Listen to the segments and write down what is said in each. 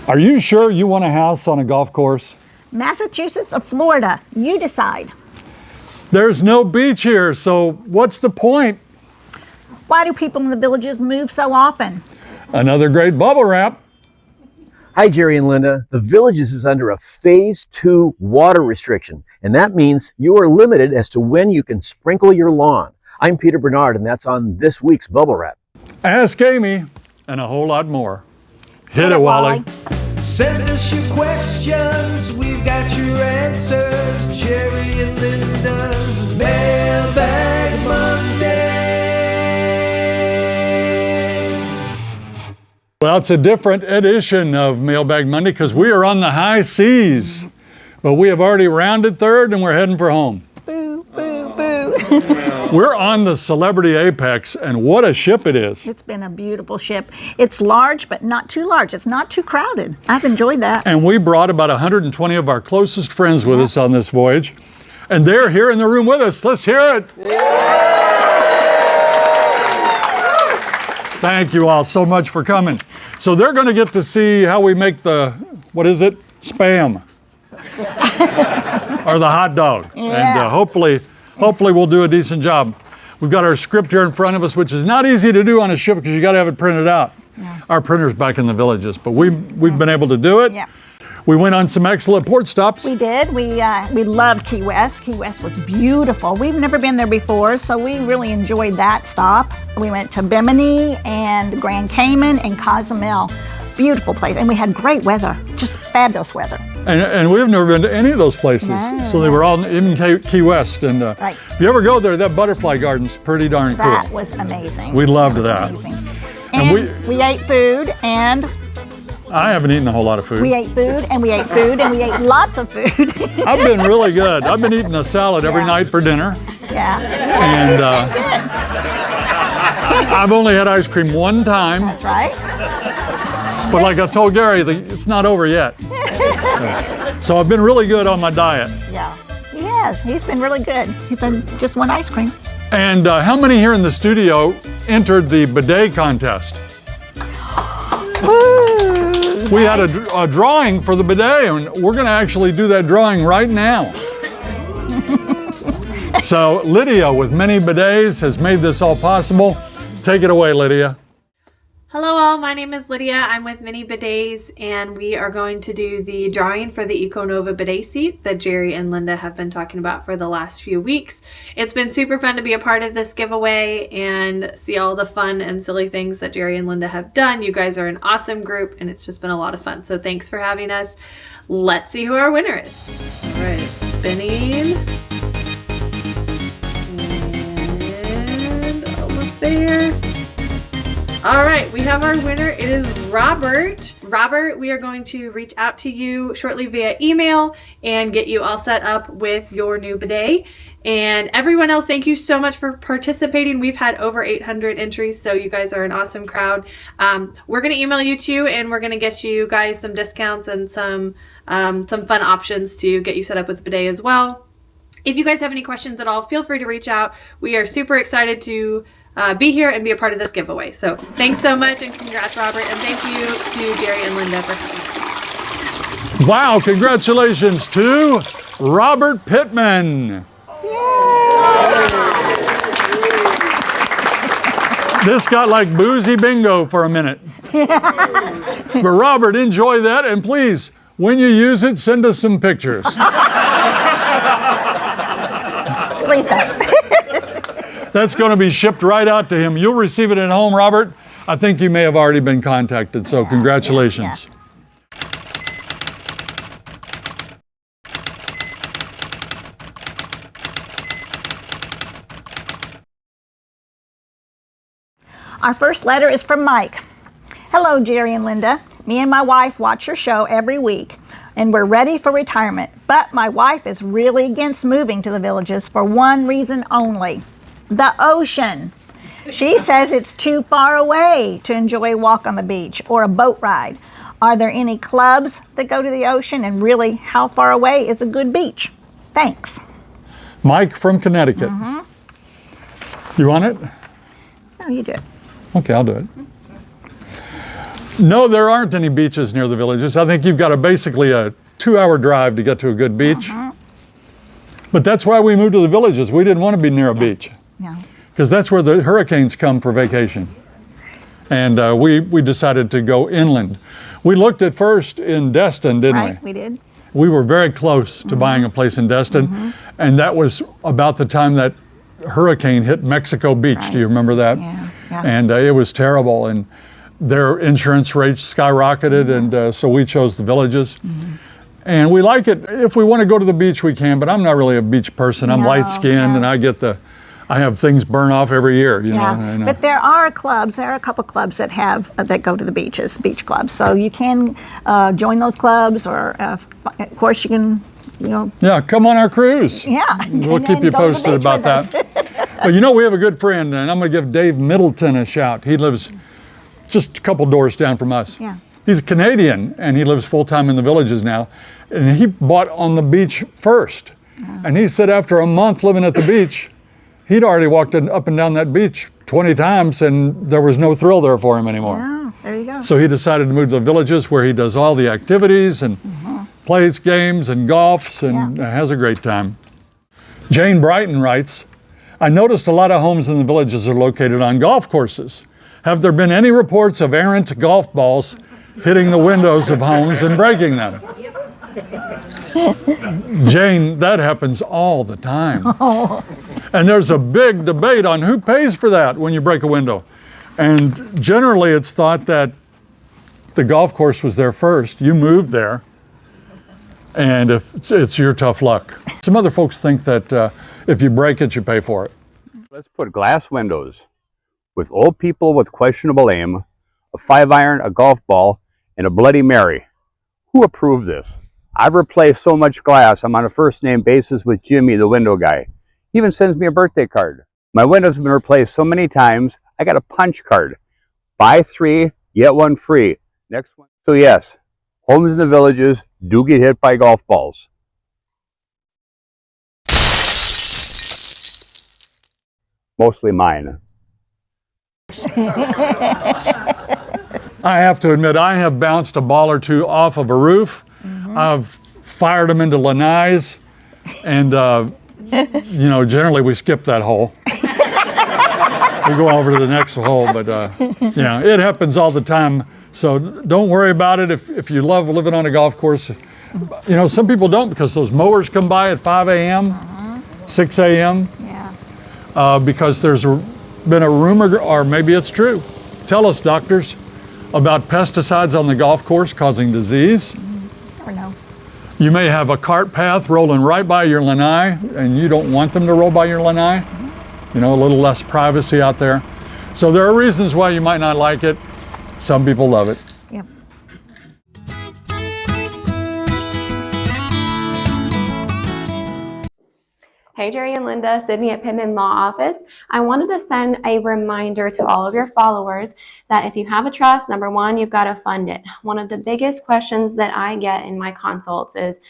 Are you sure you want a house on a golf course? Massachusetts or Florida, you decide. There's no beach here, so what's the point? Why do people in the villages move so often? Another great bubble wrap. Hi, Jerry and Linda. The Villages is under a Phase 2 water restriction, and that means you are limited as to when you can sprinkle your lawn. I'm Peter Bernard, and that's on this week's Bubble Wrap. Ask Amy, and a whole lot more. Hit it, Wally. Send us your questions, we've got your answers. Jerry and Linda's Mailbag Monday. Well, it's a different edition of Mailbag Monday because we are on the high seas. But we have already rounded third and we're heading for home. Boo, boo, boo. We're on the Celebrity Apex, and what a ship it is. It's been a beautiful ship. It's large, but not too large. It's not too crowded. I've enjoyed that. And we brought about 120 of our closest friends with us on this voyage. And they're here in the room with us. Let's hear it. Thank you all so much for coming. So they're going to get to see how we make the, what is it? Spam. Or the hot dog. Yeah. And hopefully we'll do a decent job. We've got our script here in front of us, which is not easy to do on a ship because you got to have it printed out. Yeah. Our printer's back in the Villages, but we've been able to do it. Yeah. We went on some excellent port stops. We did. We loved Key West. Key West was beautiful. We've never been there before, so we really enjoyed that stop. We went to Bimini and Grand Cayman and Cozumel. Beautiful place, and we had great weather, just fabulous weather. And we've never been to any of those places. No, So they were all in Key West. And Right. if you ever go there, that butterfly garden's pretty darn cool. That was amazing. We loved was that. Amazing. And And we ate food, and I haven't eaten a whole lot of food. we ate food, and we ate food, and we ate lots of food. I've been really good. I've been eating a salad every Yeah. night for dinner. Yeah. And I've only had ice cream one time. That's right. But like I told Gary, it's not over yet. So I've been really good on my diet. Yeah. He has. He's been really good. He's on just one ice cream. And how many here in the studio entered the bidet contest? Woo! We had a drawing for the bidet, and we're going to actually do that drawing right now. So Lydia, with many bidets, has made this all possible. Take it away, Lydia. Hello all, my name is Lydia. I'm with Mini Bidets, and we are going to do the drawing for the EcoNova bidet seat that Jerry and Linda have been talking about for the last few weeks. It's been super fun to be a part of this giveaway and see all the fun and silly things that Jerry and Linda have done. You guys are an awesome group, and it's just been a lot of fun. So thanks for having us. Let's see who our winner is. All right, spinning. And almost there. All right, we have our winner. It is Robert. Robert, we are going to reach out to you shortly via email and get you all set up with your new bidet. And everyone else, thank you so much for participating. We've had over 800 entries, so you guys are an awesome crowd. We're going to email you too, and we're going to get you guys some discounts and some fun options to get you set up with bidet as well. If you guys have any questions at all, feel free to reach out. We are super excited to be here and be a part of this giveaway. So thanks so much, and congrats, Robert, and thank you to Jerry and Linda for coming. Wow, congratulations to Robert Pittman. This got like boozy bingo for a minute. But Robert, enjoy that, and please, when you use it, send us some pictures. Please don't. That's going to be shipped right out to him. You'll receive it at home, Robert. I think you may have already been contacted, so congratulations. Yeah. Our first letter is from Mike. Hello, Jerry and Linda. Me and my wife watch your show every week, and we're ready for retirement. But my wife is really against moving to the Villages for one reason only: the ocean. She says it's too far away to enjoy a walk on the beach or a boat ride. Are there any clubs that go to the ocean, and really, how far away is a good beach? Thanks. Mike from Connecticut. You want it? No, you do it. Okay, I'll do it. No, there aren't any beaches near the villages. I think you've got basically a 2-hour drive to get to a good beach. But that's why we moved to the villages. We didn't want to be near a beach. Yeah. Because that's where the hurricanes come for vacation. And we decided to go inland. We looked at first in Destin, didn't Right, we did. we? We were very close to buying a place in Destin. And that was about the time that hurricane hit Mexico Beach. Right. Do you remember that? Yeah, yeah. And it was terrible. And their insurance rates skyrocketed. And so we chose the villages. And we like it. If we want to go to the beach, we can, but I'm not really a beach person. I'm No, light-skinned, and I have things burn off every year, you know. Yeah, but there are clubs. There are a couple clubs that have that go to the beaches, beach clubs. So you can join those clubs, or of course you can, you know. Yeah, come on our cruise. Yeah, We'll and keep you go to the posted beach about with that. But you know, we have a good friend, and I'm going to give Dave Middleton a shout. He lives just a couple doors down from us. Yeah. He's Canadian, and he lives full-time in the villages now. And he bought on the beach first. And he said after a month living at the beach, he'd already walked up and down that beach 20 times, and there was no thrill there for him anymore. Oh, there you go. So he decided to move to the villages, where he does all the activities and plays games and golfs and has a great time. Jane Brighton writes, I noticed a lot of homes in the villages are located on golf courses. Have there been any reports of errant golf balls hitting the windows of homes and breaking them? Jane, that happens all the time. And there's a big debate on who pays for that when you break a window. And generally it's thought that the golf course was there first, you moved there, and if it's your tough luck. Some other folks think that if you break it, you pay for it. Let's put glass windows with old people with questionable aim, a 5-iron, a golf ball, and a Bloody Mary. Who approved this? I've replaced so much glass, I'm on a first-name basis with Jimmy, the window guy. He even sends me a birthday card. My windows have been replaced so many times, I got a punch card. Buy 3, get 1 free. Next one. So yes, homes in the villages do get hit by golf balls. Mostly mine. I have to admit, I have bounced a ball or two off of a roof. I've fired them into lanais, and you know, generally we skip that hole. We go over to the next hole, but yeah, it happens all the time. So don't worry about it if you love living on a golf course. You know, some people don't, because those mowers come by at 5 a.m., 6 a.m. Yeah. Because there's been a rumor, or maybe it's true. Tell us, doctors, about pesticides on the golf course causing disease. Never know. You may have a cart path rolling right by your lanai, and you don't want them to roll by your lanai. You know, a little less privacy out there. So there are reasons why you might not like it. Some people love it. Yep. Hey Jerry and Linda, Sydney at Pittman Law Office. I wanted to send a reminder to all of your followers that if you have a trust, number one, you've got to fund it. One of the biggest questions that I get in my consults is,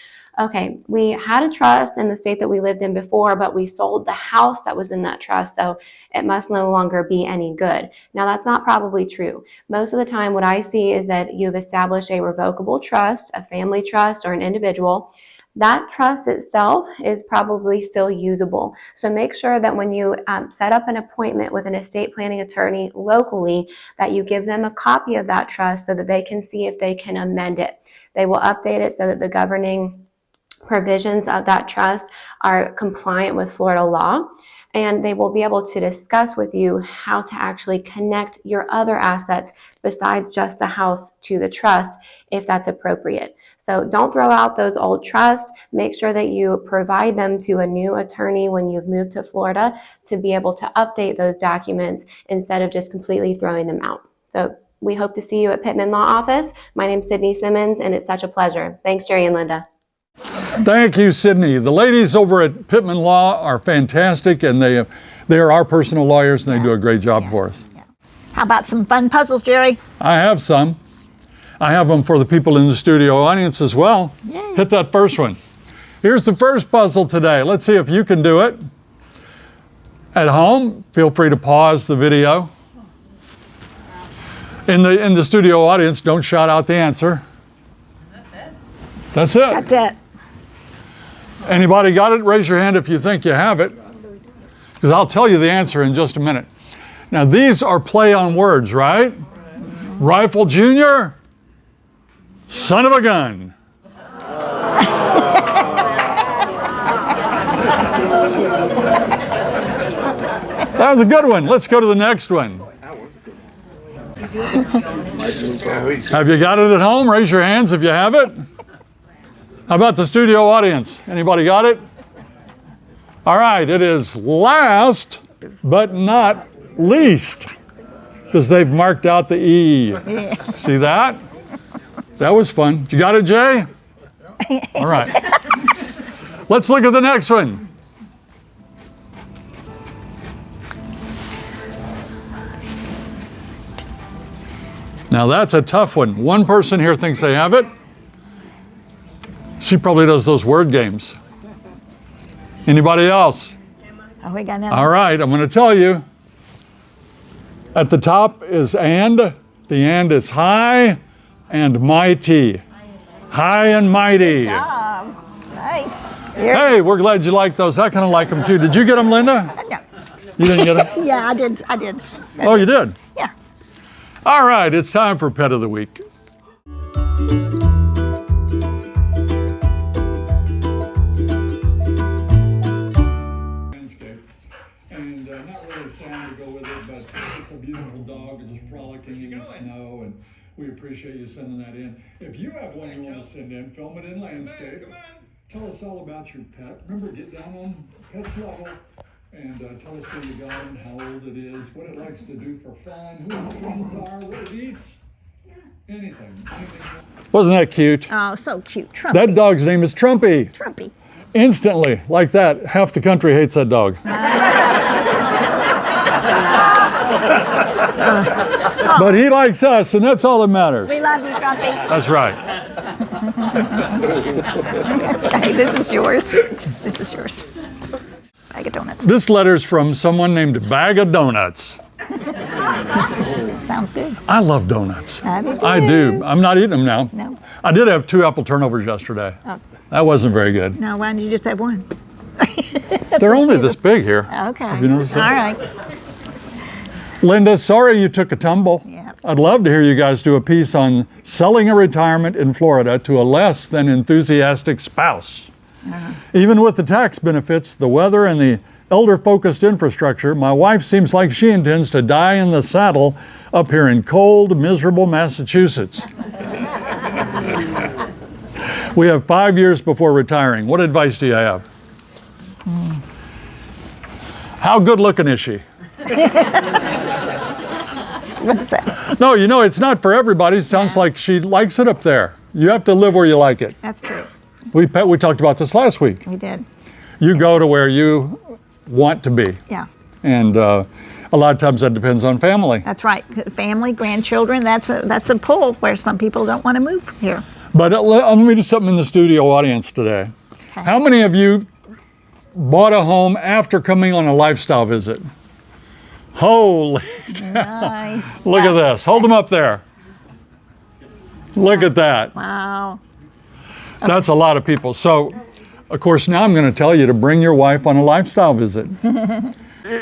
okay, we had a trust in the state that we lived in before, but we sold the house that was in that trust, so it must no longer be any good. Now that's not probably true. Most of the time what I see is that you've established a revocable trust, a family trust, or an individual. That trust itself is probably still usable. So make sure that when you set up an appointment with an estate planning attorney locally, that you give them a copy of that trust so that they can see if they can amend it. They will update it so that the governing provisions of that trust are compliant with Florida law, and they will be able to discuss with you how to actually connect your other assets besides just the house to the trust if that's appropriate. So don't throw out those old trusts. Make sure that you provide them to a new attorney when you've moved to Florida to be able to update those documents instead of just completely throwing them out. So we hope to see you at Pittman Law Office. My name's Sydney Simmons, and it's such a pleasure. Thanks, Jerry and Linda. Thank you, Sydney. The ladies over at Pittman Law are fantastic, and they are our personal lawyers, and they do a great job for us. How about some fun puzzles, Jerry? I have some. I have them for the people in the studio audience as well. Yay. Hit that first one. Here's the first puzzle today. Let's see if you can do it. At home, feel free to pause the video. In the studio audience, don't shout out the answer. That's it. That's it. Anybody got it? Raise your hand if you think you have it, because I'll tell you the answer in just a minute. Now, these are play on words, right? Rifle Jr., son of a gun. That was a good one. Let's go to the next one. Have you got it at home? Raise your hands if you have it. How about the studio audience? Anybody got it? All right, it is last but not least, because they've marked out the E. Yeah. See that? That was fun. You got it, Jay? All right. Let's look at the next one. Now that's a tough one. One person here thinks they have it. She probably does those word games. Anybody else? Oh, we got another. All right, I'm going to tell you. At the top is and. The and is high and mighty. High and mighty. Good job. Nice. Hey, we're glad you like those. I kind of like them too. Did you get them, Linda? No. You didn't get them? Yeah, I did. I did. Oh, you did? Yeah. All right, it's time for Pet of the Week. And not really a sound to go with it, but it's a beautiful dog and just frolicking in the snow, and we appreciate you sending that in. If you have one you want to send in, film it in landscape. Tell us all about your pet. Remember, get down on pet's level and tell us where you got him, how old it is, what it likes to do for fun, who his friends are, what it eats, anything. Wasn't that cute? Oh, so cute. Trumpy. That dog's name is Trumpy. Trumpy. Instantly, like that, half the country hates that dog. But he likes us, and that's all that matters. We love you, Trumpy. That's right. Okay, this is yours. This is yours. Bag of donuts. This letter's from someone named Bag of Donuts. Sounds good. I love donuts. I do. I do. I'm not eating them now. No. I did have 2 apple turnovers yesterday. Oh. That wasn't very good. Now, why didn't you just have one? They're only this big here. Okay. Have you noticed that? All right. Linda, sorry you took a tumble. Yeah. I'd love to hear you guys do a piece on selling a retirement in Florida to a less than enthusiastic spouse. Even with the tax benefits, the weather, and the elder-focused infrastructure, my wife seems like she intends to die in the saddle up here in cold, miserable Massachusetts. We have 5 years before retiring. What advice do you have? How good looking is she? What is that? No, you know, it's not for everybody. It sounds like she likes it up there. You have to live where you like it. That's true. We talked about this last week. We did. You go to where you want to be. Yeah. And a lot of times that depends on family. That's right. Family, grandchildren, that's a pull where some people don't want to move here. But let me do something in the studio audience today. Okay. How many of you bought a home after coming on a lifestyle visit? Holy cow. Nice. Look at this. Hold them up there. Look at that. Wow. That's a lot of people. So, of course, now I'm going to tell you to bring your wife on a lifestyle visit.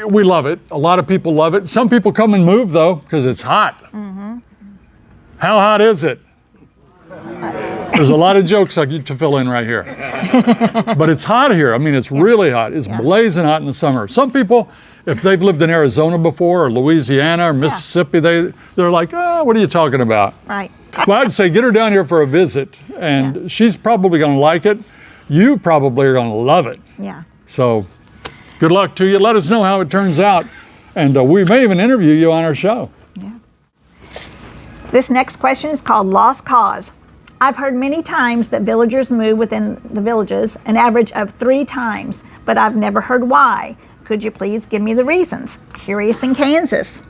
We love it. A lot of people love it. Some people come and move, though, because it's hot. Mm-hmm. How hot is it? There's a lot of jokes I get to fill in right here. But it's hot here. I mean, it's really hot. It's blazing hot in the summer. Some people, if they've lived in Arizona before, or Louisiana, or Mississippi, they're like, oh, what are you talking about? Right. Well, I'd say get her down here for a visit, and she's probably going to like it. You probably are going to love it. Yeah. So good luck to you. Let us know how it turns out, and we may even interview you on our show. Yeah. This next question is called Lost Cause. I've heard many times that villagers move within the villages an average of 3 times, but I've never heard why. Could you please give me the reasons? Curious in Kansas.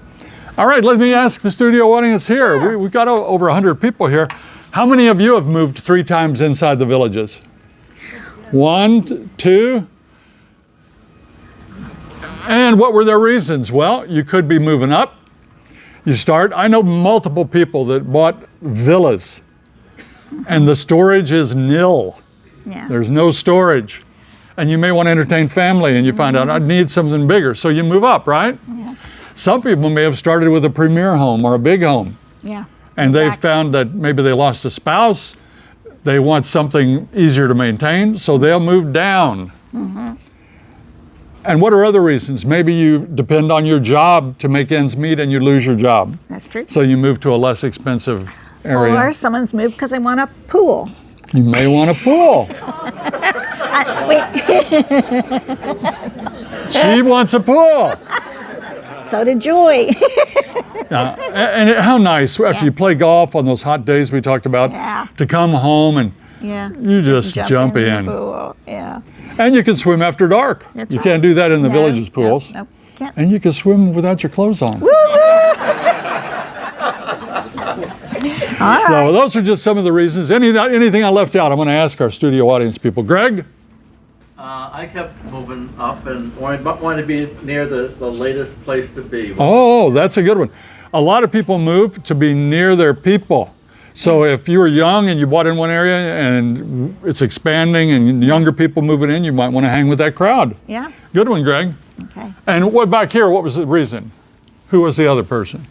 All right, let me ask the studio audience here. Sure. We've got over 100 people here. How many of you have moved 3 times inside the villages? 1, 2. And what were their reasons? Well, you could be moving up. You start. I know multiple people that bought villas, and the storage is nil. Yeah. There's no storage. And you may want to entertain family, and you find out I need something bigger, so you move up, right? Yeah. Some people may have started with a premier home or a big home, Yeah. and they've found that maybe they lost a spouse, they want something easier to maintain, so they'll move down. And what are other reasons? Maybe you depend on your job to make ends meet and you lose your job. That's true. So you move to a less expensive area. Or someone's moved because they want a pool. You may want a pool. She wants a pool. So did Joy. And how nice after you play golf on those hot days we talked about to come home and Yeah. you just jump the in. pool. Yeah. And you can swim after dark. That's You right. can't do that in the No, village's pools. No, can't. And you can swim without your clothes on. All right. So those are just some of the reasons. Anything I left out, I'm going to ask our studio audience people. Greg? I kept moving up and wanted to be near the latest place to be. Oh, that's a good one. A lot of people move to be near their people. So if you were young and you bought in one area and it's expanding and younger people moving in, you might want to hang with that crowd. Yeah. Good one, Greg. Okay. And what back here, what was the reason? Who was the other person?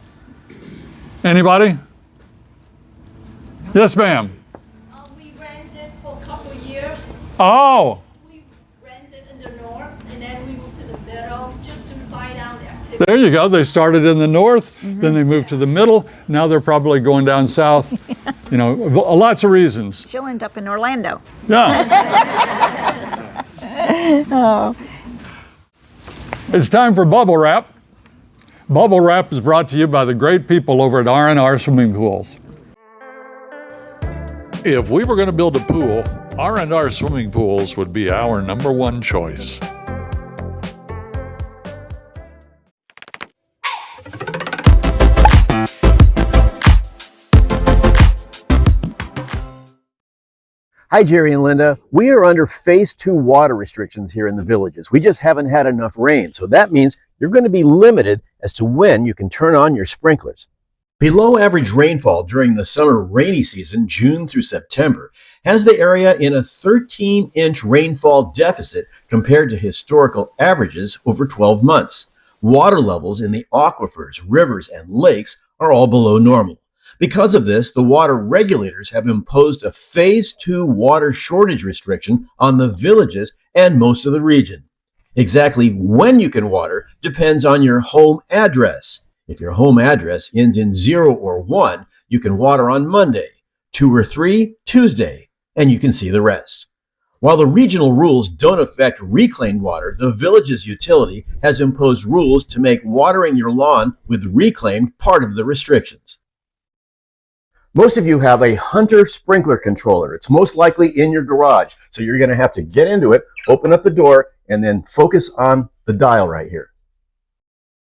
Anybody? Yes, ma'am. We rented for a couple of years. Oh, We rented in the north, and then we moved to the middle just to find out the activity. there you go. They started in the north, then they moved to the middle. Now they're probably going down south. You know, lots of reasons. She'll end up in Orlando. Yeah. It's time for Bubble Wrap. Bubble Wrap is brought to you by the great people over at R&R Swimming Pools. If we were going to build a pool, R&R Swimming Pools would be our #1 choice. Hi, Jerry and Linda. We are under phase 2 water restrictions here in the villages. We just haven't had enough rain, so that means you're going to be limited as to when you can turn on your sprinklers. Below average rainfall during the summer rainy season, June through September, has the area in a 13-inch rainfall deficit compared to historical averages over 12 months. Water levels in the aquifers, rivers, and lakes are all below normal. Because of this, the water regulators have imposed a phase 2 water shortage restriction on the villages and most of the region. Exactly when you can water depends on your home address. If your home address ends in 0 or 1, you can water on Monday, 2 or 3, Tuesday, and you can see the rest. While the regional rules don't affect reclaimed water, the village's utility has imposed rules to make watering your lawn with reclaimed part of the restrictions. Most of you have a Hunter sprinkler controller. It's most likely in your garage, so you're going to have to get into it, open up the door, and then focus on the dial right here.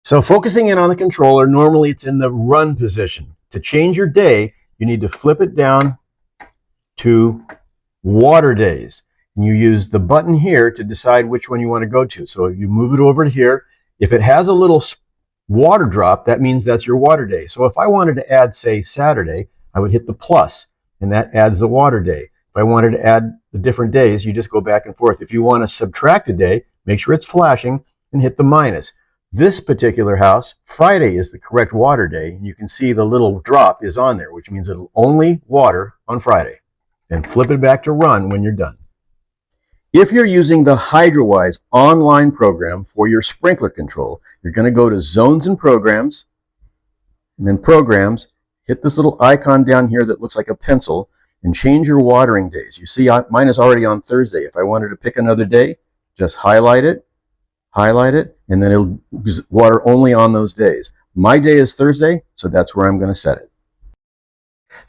So focusing in on the controller, normally it's in the run position. To change your day, you need to flip it down to water days. And you use the button here to decide which one you want to go to. So you move it over to here. If it has a little water drop, that means that's your water day. So if I wanted to add, say, Saturday, I would hit the plus, and that adds the water day. If I wanted to add the different days, you just go back and forth. If you want to subtract a day, make sure it's flashing and hit the minus. This particular house, Friday is the correct water day, and you can see the little drop is on there, which means it'll only water on Friday. Then flip it back to run when you're done. If you're using the HydroWise online program for your sprinkler control, you're going to go to Zones and Programs, and then Programs, hit this little icon down here that looks like a pencil, and change your watering days. You see mine is already on Thursday. If I wanted to pick another day, just highlight it, and then it'll water only on those days. My day is Thursday, so that's where I'm going to set it.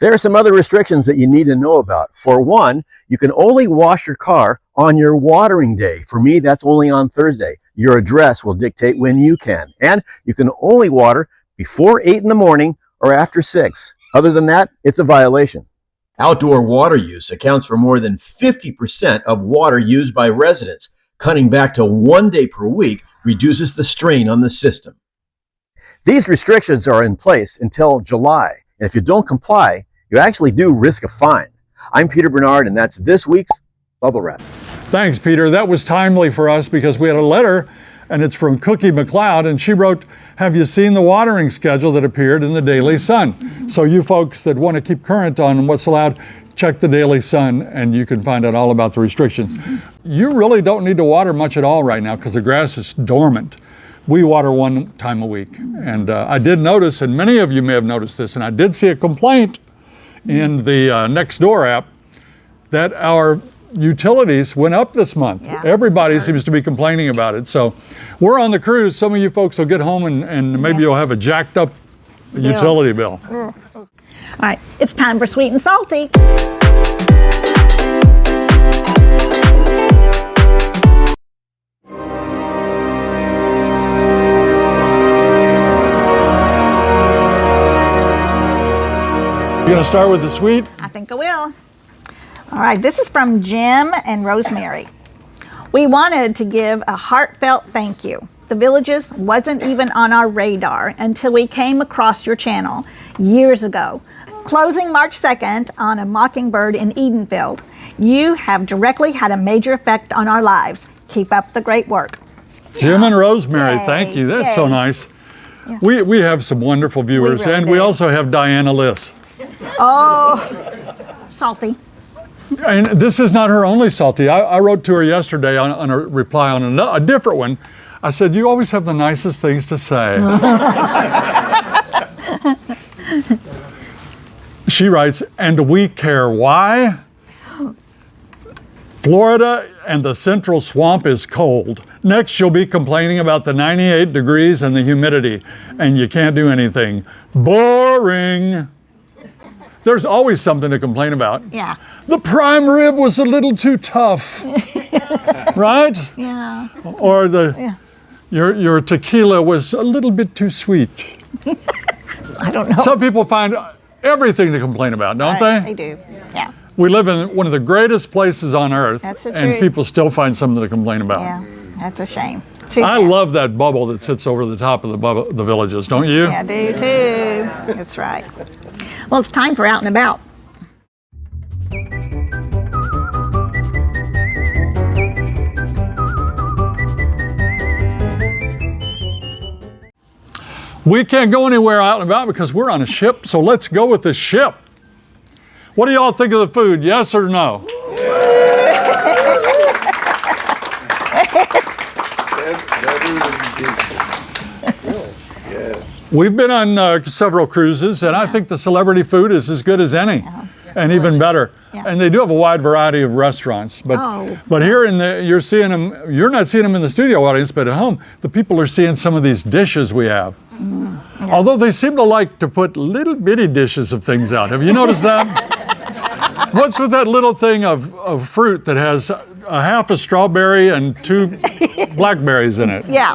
There are some other restrictions that you need to know about. For one, you can only wash your car on your watering day. For me, that's only on Thursday. Your address will dictate when you can. And you can only water before 8 in the morning or after 6. Other than that, it's a violation. Outdoor water use accounts for more than 50% of water used by residents. Cutting back to 1 day per week reduces the strain on the system. These restrictions are in place until July, and if you don't comply, you actually do risk a fine. I'm Peter Bernard, and that's this week's Bubble Wrap. Thanks, Peter. That was timely for us because we had a letter, and it's from Cookie McLeod, and she wrote, "Have you seen the watering schedule that appeared in the Daily Sun?" So you folks that want to keep current on what's allowed, check the Daily Sun, and you can find out all about the restrictions. You really don't need to water much at all right now because the grass is dormant. We water 1 time a week. And I did notice, and many of you may have noticed this, and I did see a complaint in the Nextdoor app that our utilities went up this month. Yeah. Everybody seems to be complaining about it. So we're on the cruise. Some of you folks will get home and maybe you'll have a jacked up utility bill. All right, it's time for Sweet and Salty. You gonna start with the sweet? I think I will. All right, this is from Jim and Rosemary. We wanted to give a heartfelt thank you. The Villages wasn't even on our radar until we came across your channel years ago. Closing March 2nd on A Mockingbird in Edenfield, you have directly had a major effect on our lives. Keep up the great work. Jim and Rosemary, Yay, thank you. That's so yay. nice. We have some wonderful viewers, really and do. we also have Diana Liss. Oh, salty. And this is not her only salty. I wrote to her yesterday on a reply on a different one. I said, "You always have the nicest things to say." She writes, "And we care why? Florida and the central swamp is cold. Next, you'll be complaining about the 98 degrees and the humidity, and you can't do anything. Boring." There's always something to complain about. Yeah. The prime rib was a little too tough, right? Yeah. Or your tequila was a little bit too sweet. I don't know. Some people find everything to complain about, don't Right, they? They do. Yeah. We live in one of the greatest places on earth, That's the and truth. people still find something to complain about. Yeah. That's a shame. Too I bad. love that bubble that sits over the top of the Villages, don't you? Yeah, I do too. That's right. Well, it's time for Out and About. We can't go anywhere out and about because we're on a ship, so let's go with the ship. What do y'all think of the food, yes or no? We've been on several cruises, and I think the celebrity food is as good as any, and even better. Yeah. And they do have a wide variety of restaurants. But Oh. but here you're seeing them. You're not seeing them in the studio audience, but at home, the people are seeing some of these dishes we have. Although they seem to like to put little bitty dishes of things out. Have you noticed that? What's with that little thing of fruit that has a half a strawberry and 2 blackberries in it? Yeah.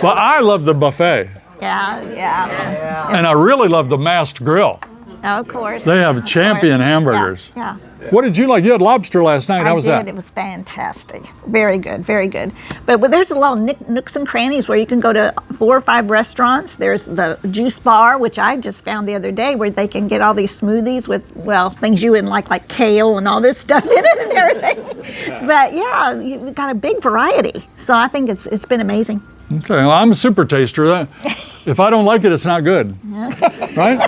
Well, I love the buffet, Yeah. and I really love the masked grill. Of course. They have champion hamburgers. Yeah. What did you like? You had lobster last night. How was that? It was fantastic. Very good, very good. But there's a lot of nooks and crannies where you can go to 4 or 5 restaurants. There's the juice bar, which I just found the other day, where they can get all these smoothies with, well, things you wouldn't like kale and all this stuff in it and everything. But yeah, you've got a big variety. So I think it's been amazing. Okay, well, I'm a super taster. If I don't like it, it's not good. Right?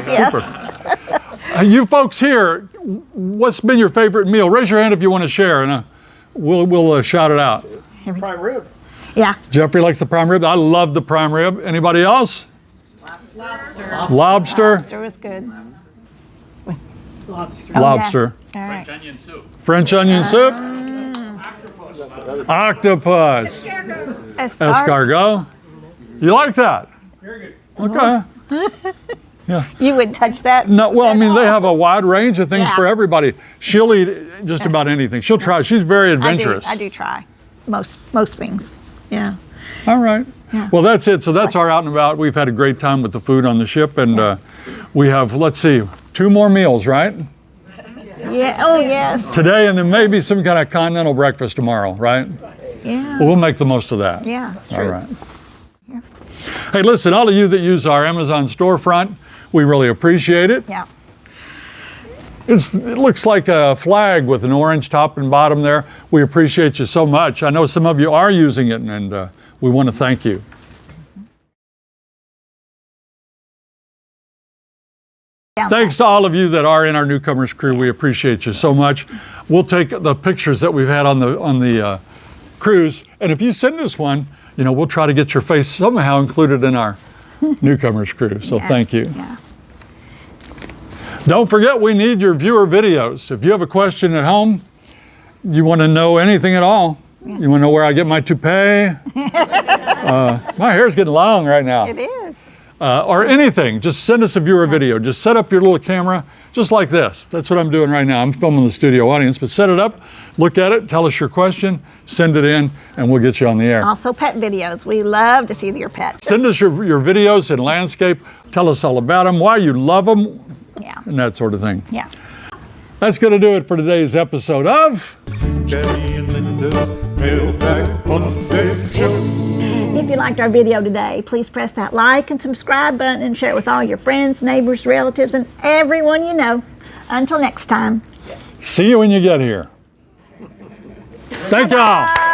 Yes. Super. You folks here, what's been your favorite meal? Raise your hand if you want to share, and we'll shout it out. Prime rib. Yeah. Jeffrey likes the prime rib. I love the prime rib. Anybody else? Lobster. Lobster. Was good. Lobster. All right. French onion soup. Octopus. Escargot. You like that? Very good. Okay. You wouldn't touch that? No, well, I mean, they have a wide range of things Yeah. for everybody. She'll eat just about anything. She'll try. She's very adventurous. I do try most things. Yeah. All right. Yeah. Well, that's it. So that's our out and about. We've had a great time with the food on the ship, and we have, let's see, 2 more meals, right? Yeah. Oh, yes. Today, and then maybe some kind of continental breakfast tomorrow, right? Yeah. We'll make the most of that. Yeah, it's All true. right. Hey, listen, all of you that use our Amazon storefront, we really appreciate it. Yeah. It looks like a flag with an orange top and bottom there. We appreciate you so much. I know some of you are using it, and we want to thank you. Yeah. Thanks to all of you that are in our Newcomers crew. We appreciate you so much. We'll take the pictures that we've had on the cruise, and if you send us one, you know, we'll try to get your face somehow included in our Newcomers crew. So thank you. Yeah. Don't forget, we need your viewer videos. If you have a question at home, you want to know anything at all, you want to know where I get my toupee, my hair's getting long right now. It is. Or anything, just send us a viewer video. Just set up your little camera, just like this. That's what I'm doing right now. I'm filming the studio audience, but set it up, look at it, tell us your question, send it in, and we'll get you on the air. Also pet videos. We love to see your pets. Send us your videos in landscape. Tell us all about them, why you love them, and that sort of thing. Yeah. That's going to do it for today's episode of Jerry and Linda's Mailbag Monday Show. If you liked our video today, please press that like and subscribe button and share it with all your friends, neighbors, relatives, and everyone you know. Until next time. See you when you get here. Thank y'all.